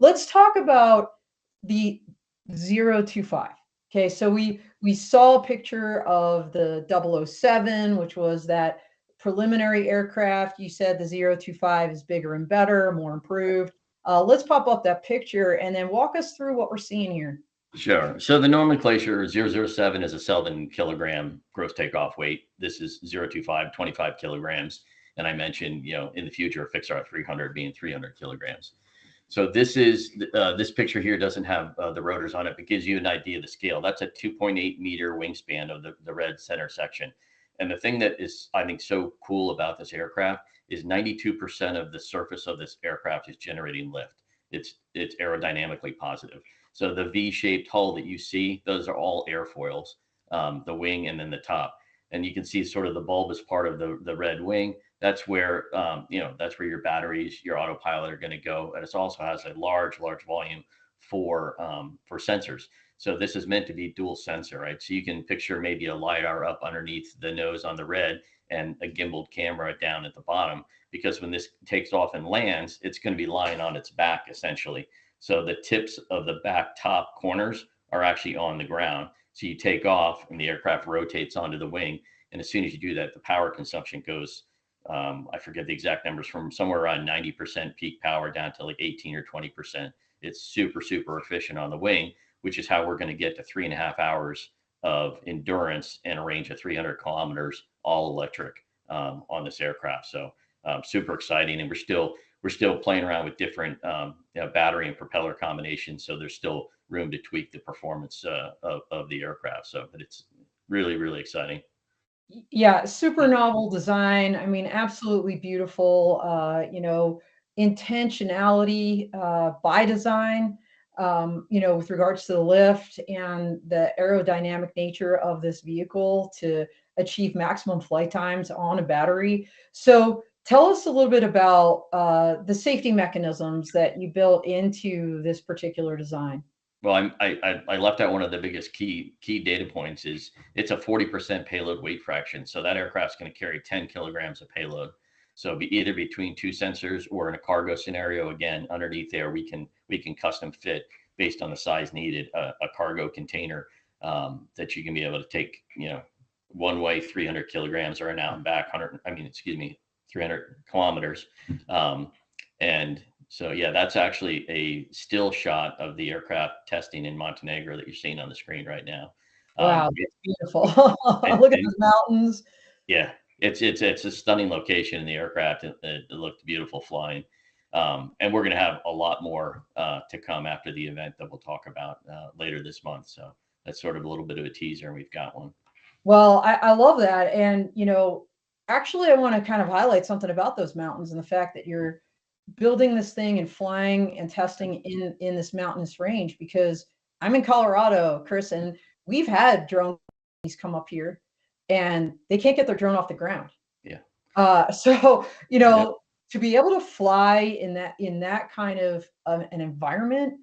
let's talk about the 025. Okay, so we saw a picture of the 007, which was that preliminary aircraft. You said the 025 is bigger and better, more improved. Let's pop up that picture and then walk us through what we're seeing here. Sure. So the nomenclature 007 is a 7 kilogram gross takeoff weight. This is 025, 25 kilograms. And I mentioned, in the future, FIXAR 300 being 300 kilograms. So this picture here doesn't have the rotors on it, but gives you an idea of the scale. That's a 2.8 meter wingspan of the red center section. And the thing that is, I think, so cool about this aircraft is 92% of the surface of this aircraft is generating lift. It's aerodynamically positive. So the V-shaped hull that you see, those are all airfoils, the wing and then the top. And you can see sort of the bulbous part of the red wing. That's where that's where your batteries, your autopilot are going to go, and it also has a large volume for sensors. So this is meant to be dual sensor, right? So you can picture maybe a LiDAR up underneath the nose on the red and a gimbaled camera down at the bottom, because when this takes off and lands, it's going to be lying on its back essentially. So the tips of the back top corners are actually on the ground. So you take off and the aircraft rotates onto the wing, and as soon as you do that, the power consumption goes, I forget the exact numbers, from somewhere around 90% peak power down to like 18 or 20%. It's super, super efficient on the wing, which is how we're going to get to 3.5 hours of endurance and a range of 300 kilometers, all electric, on this aircraft. So super exciting. And we're still playing around with different battery and propeller combinations. So there's still room to tweak the performance of the aircraft. So, but it's really, really exciting. Yeah, super novel design. I mean, absolutely beautiful. Intentionality by design. With regards to the lift and the aerodynamic nature of this vehicle to achieve maximum flight times on a battery. So, tell us a little bit about the safety mechanisms that you built into this particular design. Well, I left out one of the biggest key data points is it's a 40% payload weight fraction. So that aircraft's going to carry 10 kilograms of payload. So be either between two sensors or in a cargo scenario, again, underneath there, we can custom fit based on the size needed, a cargo container that you can be able to take, one way 300 kilograms or an out and back 300 kilometers. And so, yeah, that's actually a still shot of the aircraft testing in Montenegro that you're seeing on the screen right now. Um, Wow, that's beautiful. and, Look at and those mountains. yeah, it's a stunning location in the aircraft. It looked beautiful flying. And we're going to have a lot more to come after the event that we'll talk about later this month. So that's sort of a little bit of a teaser, and we've got one. Well, I love that. And, actually, I want to kind of highlight something about those mountains and the fact that you're building this thing and flying and testing in this mountainous range, because I'm in Colorado, Chris, and we've had drone companies come up here and they can't get their drone off the ground. Yeah. So, Yep. to be able to fly in that kind of an environment,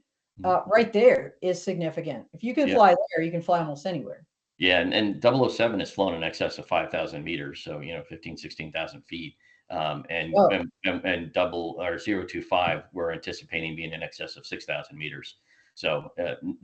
right there is significant. If you can Yeah. fly there, you can fly almost anywhere. Yeah, and 007 has flown in excess of 5,000 meters, so 15, 16,000 feet. And, Whoa. and double or 025, we're anticipating being in excess of 6,000 meters. So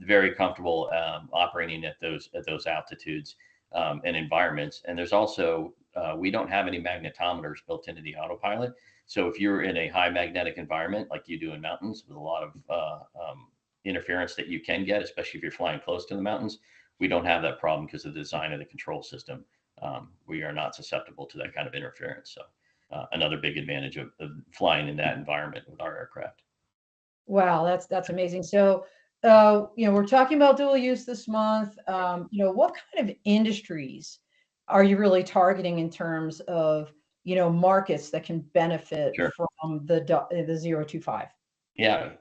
very comfortable operating at those altitudes and environments. And there's also we don't have any magnetometers built into the autopilot. So if you're in a high magnetic environment like you do in mountains with a lot of interference that you can get, especially if you're flying close to the mountains, we don't have that problem because of the design of the control system. We are not susceptible to that kind of interference. So another big advantage of flying in that environment with our aircraft. Wow, that's amazing. So, we're talking about dual use this month. What kind of industries are you really targeting in terms of, markets that can benefit Sure. from the 025? Yeah.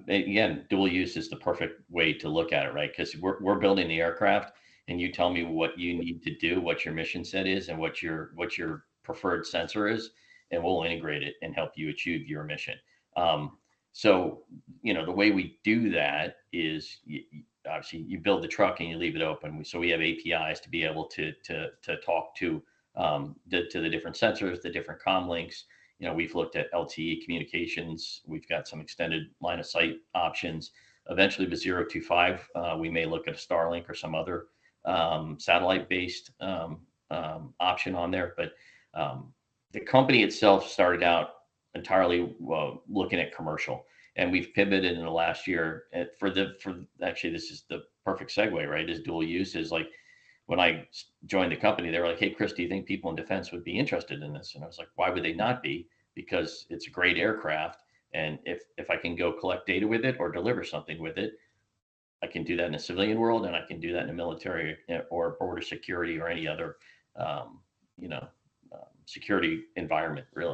Again, dual use is the perfect way to look at it, right? Because we're building the aircraft, and you tell me what you need to do, what your mission set is, and what your preferred sensor is, and we'll integrate it and help you achieve your mission. Um, so, the way we do that is obviously you build the truck and you leave it open. So we have APIs to be able to talk to the different sensors, the different comm links, we've looked at LTE communications. We've got some extended line of sight options. Eventually, with 025, we may look at a Starlink or some other satellite-based option on there. But the company itself started out entirely looking at commercial, and we've pivoted in the last year for actually, this is the perfect segue, right? Is dual use. Is like when I joined the company, they were like, "Hey, Chris, do you think people in defense would be interested in this?" And I was like, "Why would they not be? Because it's a great aircraft, and if I can go collect data with it or deliver something with it, I can do that in a civilian world, and I can do that in a military or border security or any other, um, you know, security environment, really."